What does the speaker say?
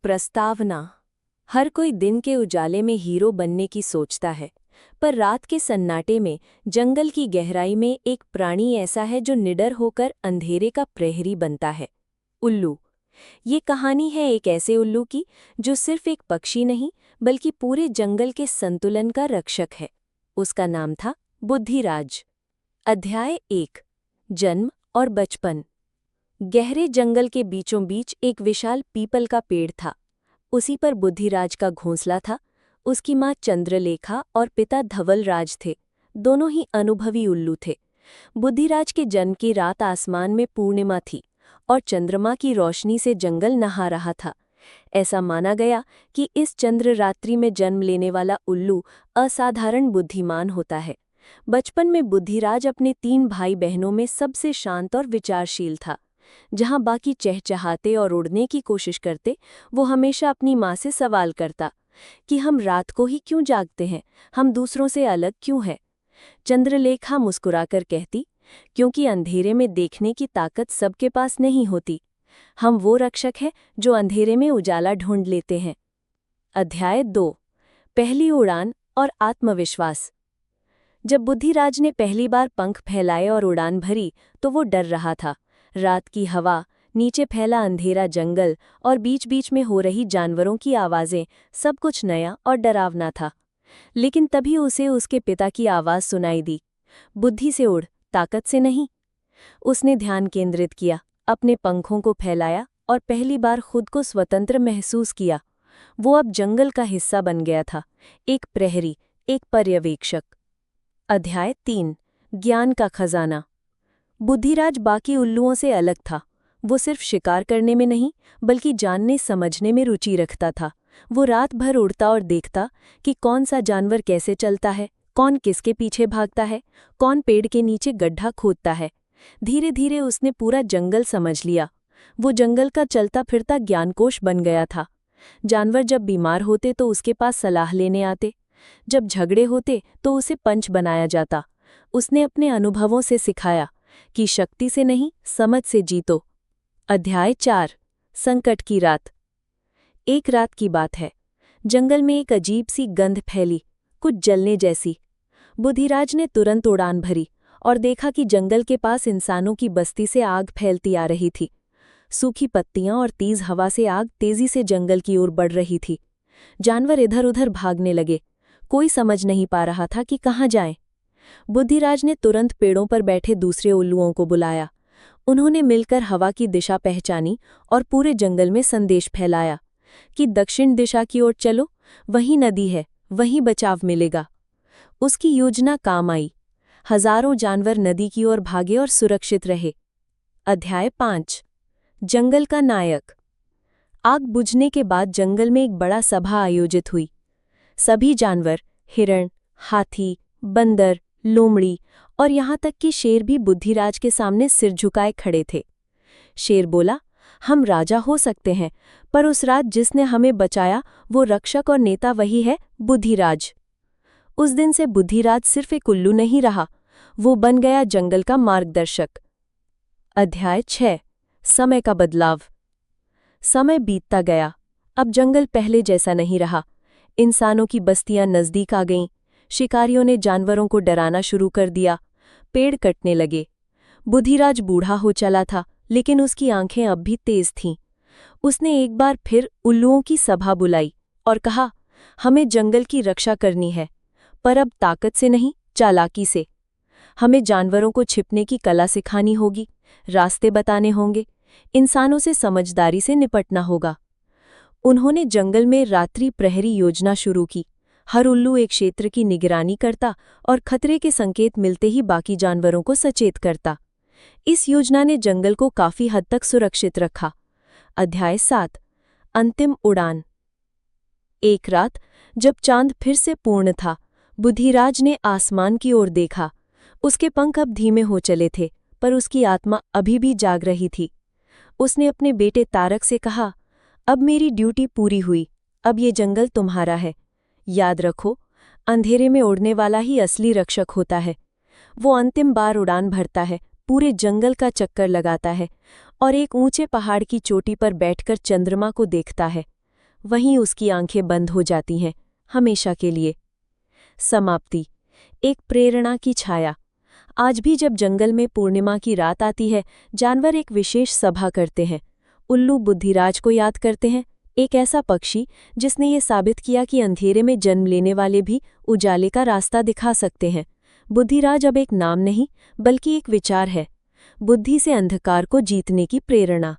प्रस्तावना। हर कोई दिन के उजाले में हीरो बनने की सोचता है, पर रात के सन्नाटे में जंगल की गहराई में एक प्राणी ऐसा है जो निडर होकर अंधेरे का प्रहरी बनता है। उल्लू। ये कहानी है एक ऐसे उल्लू की जो सिर्फ एक पक्षी नहीं बल्कि पूरे जंगल के संतुलन का रक्षक है। उसका नाम था बुद्धिराज। अध्याय 1। जन्म और बचपन। गहरे जंगल के बीचों बीच एक विशाल पीपल का पेड़ था। उसी पर बुद्धिराज का घोंसला था। उसकी माँ चंद्रलेखा और पिता धवलराज थे। दोनों ही अनुभवी उल्लू थे। बुद्धिराज के जन्म की रात आसमान में पूर्णिमा थी और चंद्रमा की रोशनी से जंगल नहा रहा था। ऐसा माना गया कि इस चंद्र रात्रि में जन्म लेने वाला उल्लू असाधारण बुद्धिमान होता है। बचपन में बुद्धिराज अपने 3 भाई बहनों में सबसे शांत और विचारशील था। जहां बाकी चहचहाते और उड़ने की कोशिश करते, वो हमेशा अपनी माँ से सवाल करता कि हम रात को ही क्यों जागते हैं, हम दूसरों से अलग क्यों हैं। चंद्रलेखा मुस्कुराकर कहती, क्योंकि अंधेरे में देखने की ताकत सबके पास नहीं होती। हम वो रक्षक हैं जो अंधेरे में उजाला ढूंढ लेते हैं। अध्याय 2। पहली उड़ान और आत्मविश्वास। जब बुद्धिराज ने पहली बार पंख फैलाए और उड़ान भरी तो वो डर रहा था। रात की हवा, नीचे फैला अंधेरा जंगल और बीच बीच में हो रही जानवरों की आवाज़ें, सब कुछ नया और डरावना था। लेकिन तभी उसे उसके पिता की आवाज़ सुनाई दी, बुद्धि से उड़, ताकत से नहीं। उसने ध्यान केंद्रित किया, अपने पंखों को फैलाया और पहली बार खुद को स्वतंत्र महसूस किया। वो अब जंगल का हिस्सा बन गया था, एक प्रहरी, एक पर्यवेक्षक। अध्याय 3। ज्ञान का खजाना। बुद्धिराज बाकी उल्लुओं से अलग था। वो सिर्फ शिकार करने में नहीं बल्कि जानने समझने में रुचि रखता था। वो रात भर उड़ता और देखता कि कौन सा जानवर कैसे चलता है, कौन किसके पीछे भागता है, कौन पेड़ के नीचे गड्ढा खोदता है। धीरे धीरे उसने पूरा जंगल समझ लिया। वो जंगल का चलता फिरता ज्ञानकोश बन गया था। जानवर जब बीमार होते तो उसके पास सलाह लेने आते, जब झगड़े होते तो उसे पंच बनाया जाता। उसने अपने अनुभवों से सिखाया कि शक्ति से नहीं, समझ से जीतो। अध्याय 4। संकट की रात। एक रात की बात है। जंगल में एक अजीब सी गंध फैली, कुछ जलने जैसी। बुद्धिराज ने तुरंत उड़ान भरी और देखा कि जंगल के पास इंसानों की बस्ती से आग फैलती आ रही थी। सूखी पत्तियां और तेज हवा से आग तेजी से जंगल की ओर बढ़ रही थी। जानवर इधर उधर भागने लगे। कोई समझ नहीं पा रहा था कि कहाँ जाएं। बुद्धिराज ने तुरंत पेड़ों पर बैठे दूसरे उल्लुओं को बुलाया। उन्होंने मिलकर हवा की दिशा पहचानी और पूरे जंगल में संदेश फैलाया कि दक्षिण दिशा की ओर चलो, वहीं नदी है, वहीं बचाव मिलेगा। उसकी योजना काम आई। हजारों जानवर नदी की ओर भागे और सुरक्षित रहे। अध्याय 5। जंगल का नायक। आग बुझने के बाद जंगल में एक बड़ा सभा आयोजित हुई। सभी जानवर, हिरण, हाथी, बंदर, लोमड़ी और यहाँ तक कि शेर भी बुद्धिराज के सामने सिर झुकाए खड़े थे। शेर बोला, हम राजा हो सकते हैं, पर उस रात जिसने हमें बचाया वो रक्षक और नेता वही है, बुद्धिराज। उस दिन से बुद्धिराज सिर्फ एक उल्लू नहीं रहा, वो बन गया जंगल का मार्गदर्शक। अध्याय 6। समय का बदलाव। समय बीतता गया। अब जंगल पहले जैसा नहीं रहा। इंसानों की बस्तियां नजदीक आ गईं। शिकारियों ने जानवरों को डराना शुरू कर दिया। पेड़ कटने लगे। बुद्धिराज बूढ़ा हो चला था, लेकिन उसकी आंखें अब भी तेज थीं। उसने एक बार फिर उल्लुओं की सभा बुलाई और कहा, हमें जंगल की रक्षा करनी है, पर अब ताकत से नहीं, चालाकी से। हमें जानवरों को छिपने की कला सिखानी होगी, रास्ते बताने होंगे, इंसानों से समझदारी से निपटना होगा। उन्होंने जंगल में रात्रि प्रहरी योजना शुरू की। हर उल्लू एक क्षेत्र की निगरानी करता और खतरे के संकेत मिलते ही बाकी जानवरों को सचेत करता। इस योजना ने जंगल को काफी हद तक सुरक्षित रखा। अध्याय 7। अंतिम उड़ान। एक रात जब चांद फिर से पूर्ण था, बुद्धिराज ने आसमान की ओर देखा। उसके पंख अब धीमे हो चले थे, पर उसकी आत्मा अभी भी जाग रही थी। उसने अपने बेटे तारक से कहा, अब मेरी ड्यूटी पूरी हुई, अब ये जंगल तुम्हारा है। याद रखो, अंधेरे में उड़ने वाला ही असली रक्षक होता है। वो अंतिम बार उड़ान भरता है, पूरे जंगल का चक्कर लगाता है और एक ऊंचे पहाड़ की चोटी पर बैठकर चंद्रमा को देखता है। वहीं उसकी आंखें बंद हो जाती हैं, हमेशा के लिए। समाप्ति। एक प्रेरणा की छाया। आज भी जब जंगल में पूर्णिमा की रात आती है, जानवर एक विशेष सभा करते हैं। उल्लू बुद्धिराज को याद करते हैं, एक ऐसा पक्षी जिसने ये साबित किया कि अंधेरे में जन्म लेने वाले भी उजाले का रास्ता दिखा सकते हैं। बुद्धिराज अब एक नाम नहीं, बल्कि एक विचार है, बुद्धि से अंधकार को जीतने की प्रेरणा।